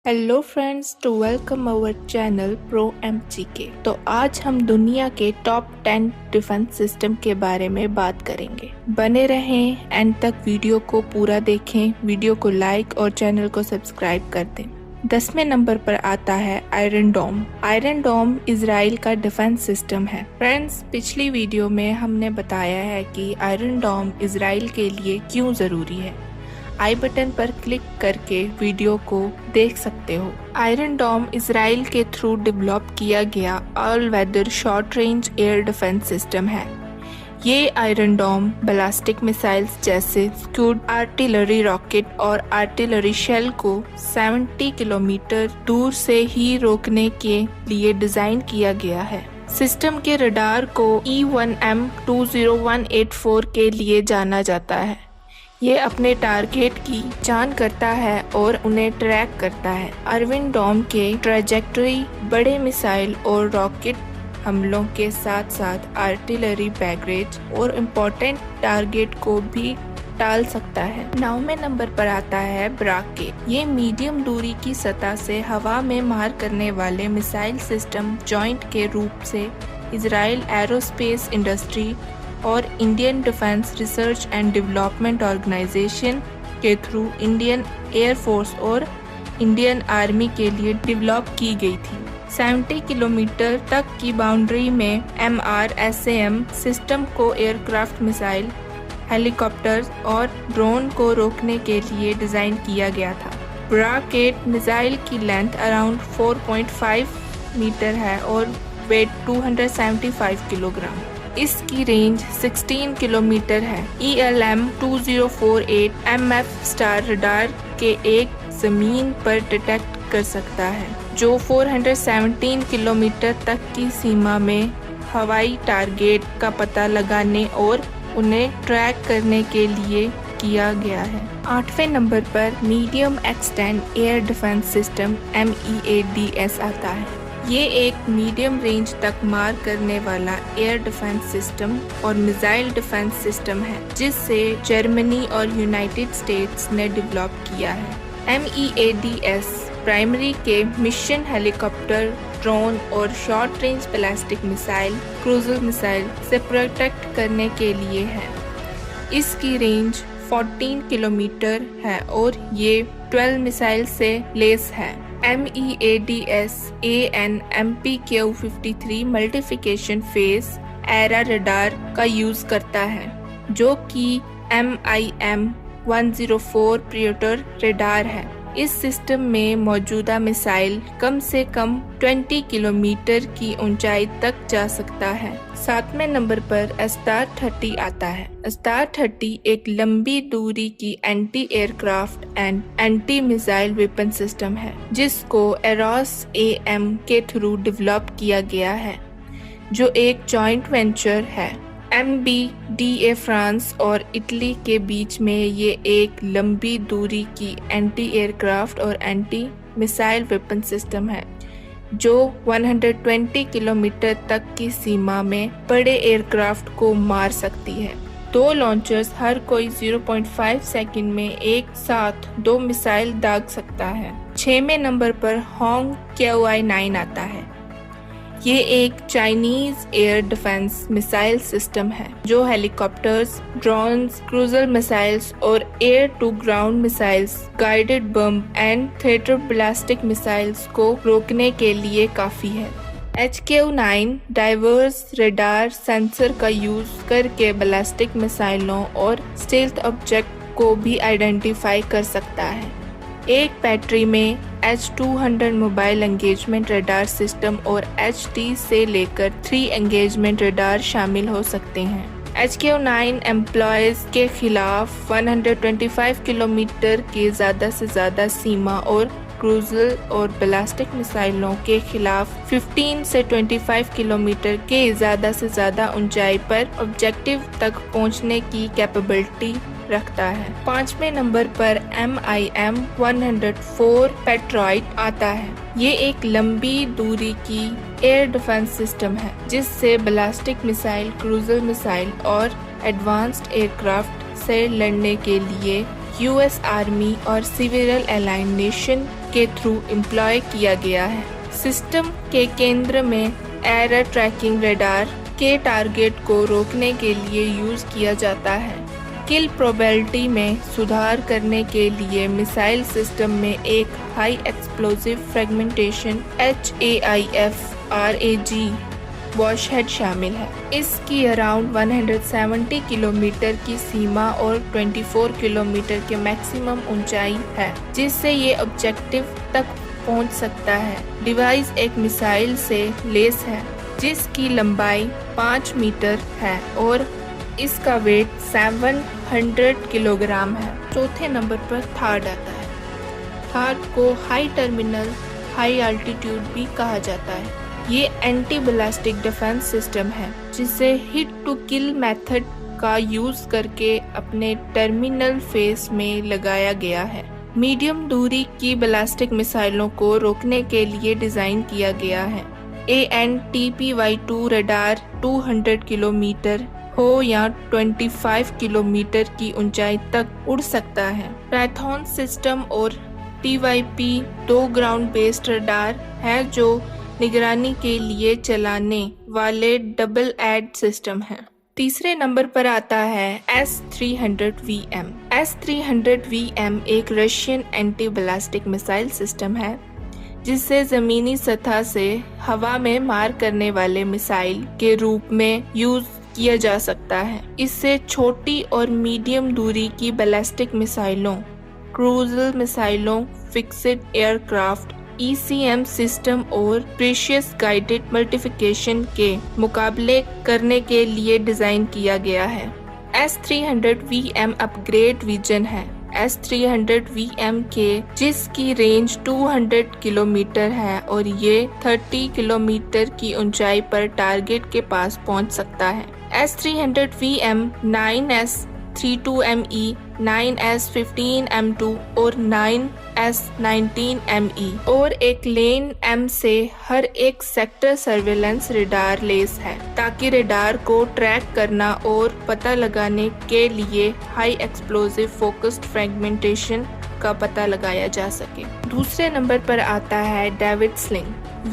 Hello friends, to welcome our channel pro MGK। तो आज हम दुनिया के टॉप 10 डिफेंस सिस्टम के बारे में बात करेंगे। बने रहें, एंड तक वीडियो को पूरा देखें, वीडियो को लाइक और चैनल को सब्सक्राइब कर दें। 10वें नंबर पर आता है आयरन डोम। आयरन डोम इजराइल का डिफेंस सिस्टम है। फ्रेंड्स, पिछली वीडियो में हमने बताया है कि आयरन डोम इजराइल के लिए क्यों जरूरी है। आई बटन पर क्लिक करके वीडियो को देख सकते हो। आयरन डोम इजराइल के थ्रू डेवलप किया गया all weather short range air defence system है। ये आयरन डोम बैलिस्टिक मिसाइल्स जैसे स्क्यूड, आर्टिलरी रॉकेट और आर्टिलरी शेल को 70 किलोमीटर दूर से ही रोकने के लिए डिजाइन किया गया है। सिस्टम के रडार को E1M 20184 के लिए जाना जाता है। ये अपने टारगेट की जान करता है और उन्हें ट्रैक करता है। आयरन डोम के ट्रैजेक्टरी बड़े मिसाइल और रॉकेट हमलों के साथ साथ आर्टिलरी बैगेज और इम्पोर्टेंट टारगेट को भी टाल सकता है। 9वें नंबर पर आता है ब्राकेट। ये मीडियम दूरी की सतह से हवा में मार करने वाले मिसाइल सिस्टम जॉइंट के रूप से इजराइल एरोस्पेस इंडस्ट्री और Indian defence research and development organisation के थ्रू इंडियन एयर फोर्स और इंडियन आर्मी के लिए डेवलप की गई थी। 70 किलोमीटर तक की बाउंड्री में MRSAM सिस्टम को एयरक्राफ्ट, मिसाइल, हेलीकॉप्टर्स और ड्रोन को रोकने के लिए डिजाइन किया गया था। ब्राकेट मिसाइल की लेंथ अराउंड 4.5 मीटर है और वेट 275 किलोग्राम। इसकी रेंज 16 किलोमीटर है। ELM 2048 MF स्टार रडार के एक जमीन पर डिटेक्ट कर सकता है, जो 417 किलोमीटर तक की सीमा में हवाई टारगेट का पता लगाने और उन्हें ट्रैक करने के लिए किया गया है। 8वें नंबर पर medium extend air defence system MEADS आता है। ये एक मीडियम रेंज तक मार करने वाला एयर डिफेंस सिस्टम और मिसाइल डिफेंस सिस्टम है, जिससे जर्मनी और यूनाइटेड स्टेट्स ने डेवलप किया है। MEADS प्राइमरी के मिशन हेलीकॉप्टर, ड्रोन और short range ballistic missile, cruise missile से प्रोटेक्ट करने के लिए है। इसकी रेंज 14 किलोमीटर है और ये 12 मिसाइल से लेस है। MEADS AN/MPQ-53 multiplication face era radar का यूज करता है, जो कि MIM-104 प्रियोटर रडार है। इस सिस्टम में मौजूदा मिसाइल कम से कम 20 किलोमीटर की ऊंचाई तक जा सकता है। 7वें नंबर पर अस्तार 30 आता है। अस्तार 30 एक लंबी दूरी की anti aircraft and anti missile weapon system है, जिसको एरोस-AM के थ्रू डेवलप किया गया है, जो एक जॉइंट वेंचर है। MBDA फ्रांस और इटली के बीच में ये एक लंबी दूरी की एंटी एयरक्राफ्ट और एंटी मिसाइल वेपन सिस्टम है, जो 120 किलोमीटर तक की सीमा में बड़े एयरक्राफ्ट को मार सकती है। 2 लॉन्चर्स हर कोई 0.5 सेकंड में एक साथ 2 मिसाइल दाग सकता है। 6वें नंबर पर होंग KY-9 आता है। ये एक Chinese air defence missile system है, जो हेलीकॉप्टर्स, ड्रोन्स, क्रूजल मिसाइल्स और air to ground missiles, guided bomb and theatre ballistic missiles को रोकने के लिए काफी है। HQ-9 डाइवर्स रडार सेंसर का यूज करके बैलिस्टिक मिसाइलों और स्टेल्थ ऑब्जेक्ट को भी आइडेंटिफाई कर सकता है। एक बैटरी में H-200 mobile engagement radar system और HT से लेकर 3 एंगेजमेंट रडार शामिल हो सकते हैं। HQ-9 एम्प्लॉयज के खिलाफ 125 किलोमीटर के ज्यादा से ज्यादा सीमा और क्रूजल और बैलिस्टिक मिसाइलों के खिलाफ 15 से 25 किलोमीटर के ज्यादा से ज्यादा ऊंचाई पर ऑब्जेक्टिव तक पहुंचने की कैपेबिलिटी रखता है। 5वें नंबर पर MIM-104 पेट्रॉइट आता है। ये एक लंबी दूरी की एयर डिफेंस सिस्टम है, जिससे बैलिस्टिक मिसाइल, क्रूजल मिसाइल और एडवांस्ड एयरक्राफ्ट से लड़ने के लिए US आर्मी और सिविल अलाइंड नेशन के थ्रू एम्प्लॉय किया गया है। सिस्टम के केंद्र में एरर ट्रैकिंग रडार के टारगेट को रोकने के लिए यूज किया जाता है। किल प्रोबेबिलिटी में सुधार करने के लिए मिसाइल सिस्टम में एक high explosive fragmentation HAIF RAG वॉशहेड शामिल है। इसकी अराउंड 170 किलोमीटर की सीमा और 24 किलोमीटर के मैक्सिमम ऊंचाई है, जिससे ये ऑब्जेक्टिव तक पहुंच सकता है। डिवाइस एक मिसाइल से लेस है जिसकी लंबाई 5 मीटर है और इसका वेट 700 किलोग्राम है। चौथे नंबर पर थार्ड आता है। थार्ड को हाई टर्मिनल हाई अल्टीट्यूड भी कहा जाता है। ये एंटी बैलिस्टिक डिफेंस सिस्टम है जिसे हिट टू किल मेथड का यूज करके अपने टर्मिनल फेस में लगाया गया है। मीडियम दूरी की बैलिस्टिक मिसाइलों को रोकने के लिए डिजाइन किया गया है। AN/TPY-2 रडार 200 किलोमीटर हो या 25 किलोमीटर की ऊंचाई तक उड़ सकता है। पाइथन सिस्टम और TYP 2 ग्राउंड बेस्ड रडार है जो निगरानी के लिए चलाने वाले डबल एड सिस्टम है। तीसरे नंबर पर आता है S-300VM। S-300VM एक Russian anti ballistic missile system है जिसे जमीनी सतह से हवा में मार करने वाले मिसाइल के रूप में यूज किया जा सकता है। इससे छोटी और मीडियम दूरी की बैलिस्टिक मिसाइलों, क्रूजल मिसाइलों, फिक्स्ड एयरक्राफ्ट, ECM सिस्टम और प्रीशियस गाइडेड मल्टीप्लिकेशन के मुकाबले करने के लिए डिजाइन किया गया है। S-300VM अपग्रेड विजन है। S-300VM के जिसकी रेंज 200 किलोमीटर है और ये 30 किलोमीटर की ऊंचाई पर टारगेट के पास पहुंच सकता है। S-300VM 9S-32ME, 9S-15M2 और 9S-19ME और एक लेन M से हर एक सेक्टर सर्वेलेंस रडार लेस है ताकि रडार को ट्रैक करना और पता लगाने के लिए हाई एक्सप्लोसिव फोकस्ड फ्रेगमेंटेशन का पता लगाया जा सके। दूसरे नंबर पर आता है डेविड स्लिंग।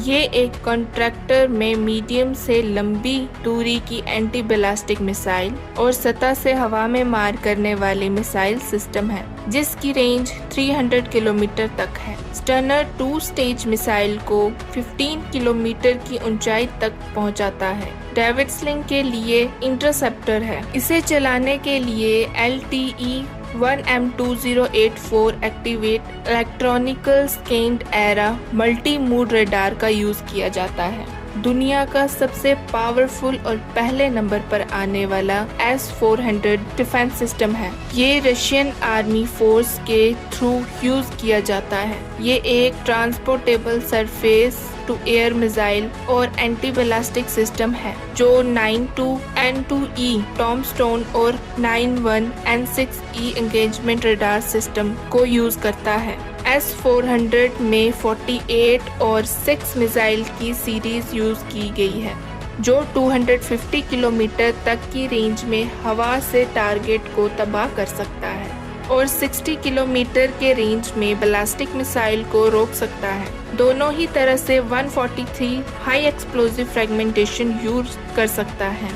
ये एक कॉन्ट्रैक्टर में मीडियम से लंबी दूरी की एंटी बैलिस्टिक मिसाइल और सतह से हवा में मार करने वाली मिसाइल सिस्टम है जिसकी रेंज 300 किलोमीटर तक है। स्टर्नर 2 स्टेज मिसाइल को 15 किलोमीटर की ऊंचाई तक पहुंचाता है। डेविड स्लिंग के लिए इंटरसेप्टर है। इसे चलाने के लिए LTE-1M2084 activate electronical scanned era multi mode radar का यूज किया जाता है। दुनिया का सबसे पावरफुल और पहले नंबर पर आने वाला S-400 डिफेंस सिस्टम है। ये रशियन आर्मी फोर्स के थ्रू यूज किया जाता है। ये एक transportable surface to air missile और एंटी बैलिस्टिक सिस्टम है जो 92N2E टॉमस्टोन और 91N6E एंगेजमेंट रडार सिस्टम को यूज करता है। S-400 में 48 और 6 मिसाइल की सीरीज यूज की गई है जो 250 किलोमीटर तक की रेंज में हवा से टारगेट को तबाह कर सकता है और 60 किलोमीटर के रेंज में बैलिस्टिक मिसाइल को रोक सकता है। दोनों ही तरह से 143 हाई एक्सप्लोसिव फ्रेगमेंटेशन यूज कर सकता है।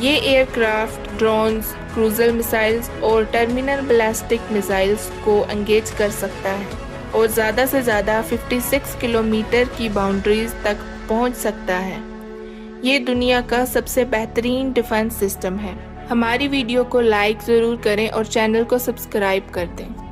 ये एयरक्राफ्ट, ड्रोन्स, क्रूजल मिसाइल्स और टर्मिनल बैलिस्टिक मिसाइल्स को एंगेज कर सकता है और ज़्यादा से ज़्यादा 56 किलोमीटर की बाउंड्रीज तक पहुंच सकता है। ये दुनिया का सबसे बेहतरीन डिफेंस सिस्टम है। हमारी वीडियो को लाइक ज़रूर करें और चैनल को सब्सक्राइब कर दें।